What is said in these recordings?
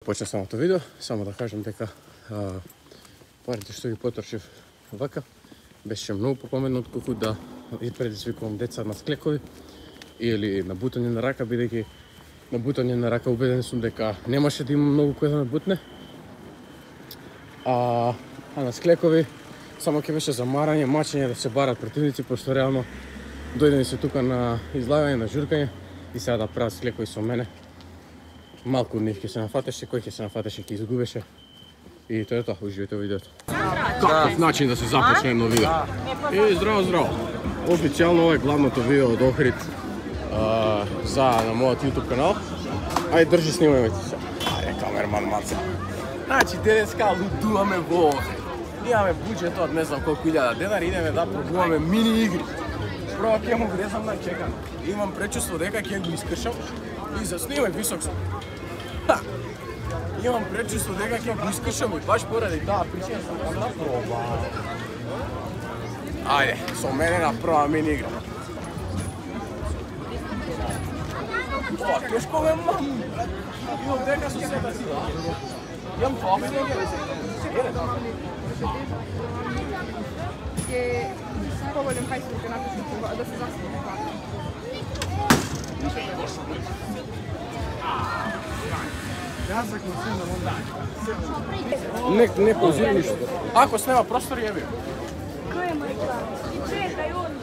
Počnem samото видео, само да кажем дека парите што ги поторчив вака беше многу попамедно отколку да и предизвикувам деца на склекови или на бутање на рака, бидејќи на бутање на рака убеден сум дека немаше да има многу кој да ме бутне. А на склекови само ќе беше замарање, мачење, да се барат противници, пошто реално дојдени се тука на излагање, на журкање и сега да прават склекови со мене. Малку од нив ќе се нафатеше, кој ќе се нафатеше ќе изгубеше. И тоа е тоа, уживете во видеото. Каков начин да се започне едно видео. И здраво, здраво. Официјално ова е главното видео од Охрид за на мојот YouTube канал. Ајде, држи, снимајме ти се. Ајде, камерман маца. Значи, денеска лудуваме во Охрид. Имаме буџет од не знам колку илјада денари, идеме да пробуваме мини игри. Прво ќе му влезам на чекан. Имам пречувство дека ќе го искршам и заснимај висок сум. Имам пречувство дека ќе го искршам и баш поради таа причина сам да пробам. Ајде, со мене на прва мини игра. Ова, тешко ме мам. Имам дека со сета си, да? Имам фафе дека Che poi non fai sul canale adesso già si fa. Не позира ништо. Ако снема простор, јави. Кој е мајка? И чекај он.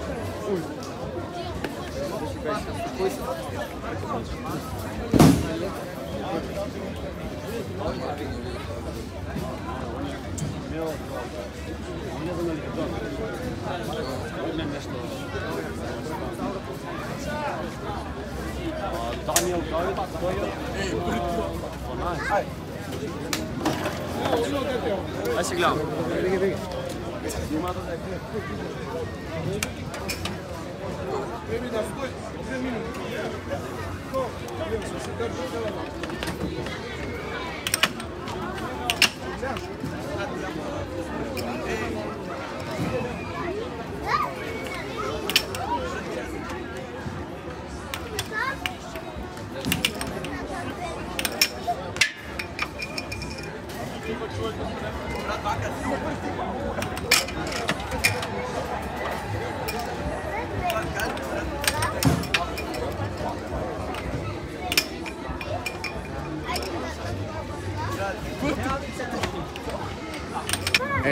Daniel David, Aj si gledam.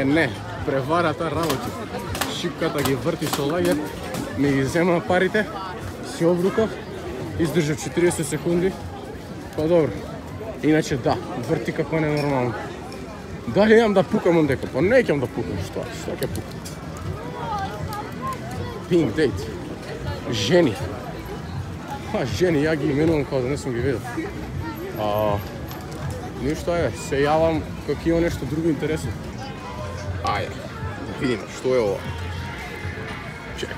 Не, преварата работи. Шипката ги врти со лагер, ми ги зема парите, си обрукав, издржав 40 секунди, па добро. Иначе да, врти како ненормално. Дали имам да пукам ондека? Па не ќе да пукам, што ќе пукам. Pink date. Жени. Жени, ја ги именувам као да не сум ги видел. Ништо е, се јавам како има нешто друго интересно. Ајде, да видиме што е ова. Чекай.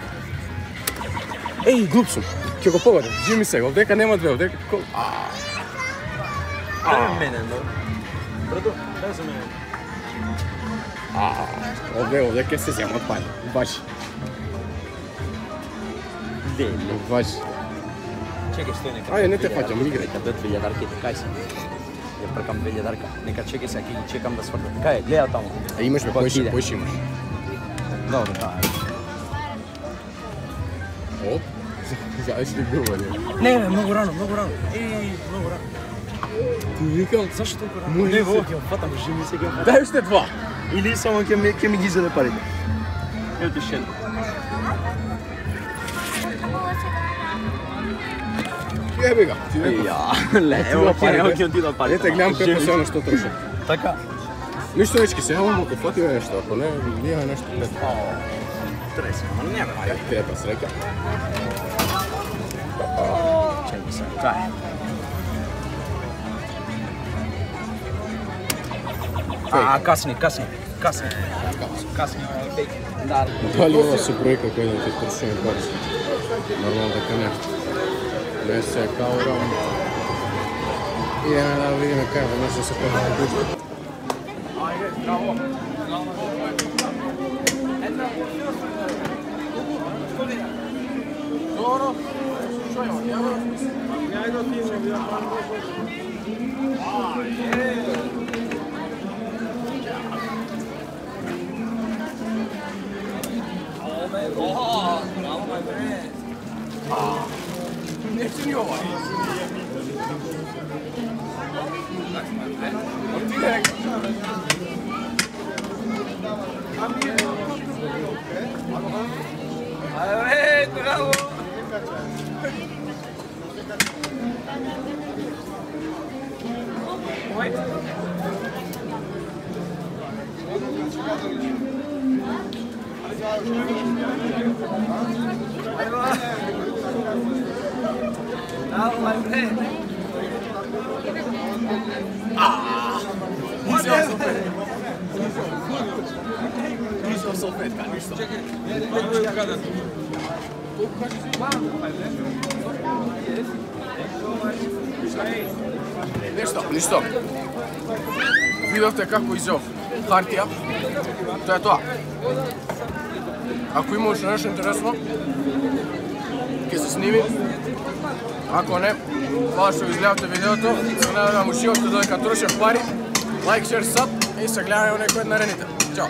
Еј, глуп сум. Ќе го погодам. Джими сега, овдека нема две, овдека... Мене, но. Брато, дай за мене. Овде ќе се земат пари. Баш. Баш. Чекай, стој нека. Ајде, не те фаќам, играј. Нека дойде 2000 дарки, кај си. Ја пркам 2000 дарка. Нека чекай се, ќе чекам да свртам. Кај е, гледа таму. Имаш ме, кој ще имаш? Добро, да. Оп, заеш ли говори? Не, многу рано, многу рано. Многу рано. Ти викам, Зашто толку рано? Не, во, ќе фатам, жими се ќе фатам. дај уште два. Или само ќе ми ги заде парите. Ево ти шедно. Јеби га, ти викам. Ево ќе ти да парите. Ете, гледам како се што троши. Така. Ништо дечки, се јавам ако фатиме нешто, ако не, ние нешто пет. Треси, ама нема пари. Треба среќа. Чекай се, кај. Касни. Да. Дали ова се бројка која да ти трошиме пари? Нормално дека не. Не се каурам. Идеме да видиме кај веднаш да се пробаме. Aјде, браво. Dobro, što je on? Ja ga Neću ni ovaj. Bravo! Bravo, my friend. Nisam salfetka, ništa. Ništa. Vidite kako izeo hartija. To je to. Ako ima još nešto interesno, ќе се сними. Ако не, hvala što izgledate videото. Se nadam uživate dodека trošim pari. Like, share, sub i se gledamo u nekoj od narednite. Ćao!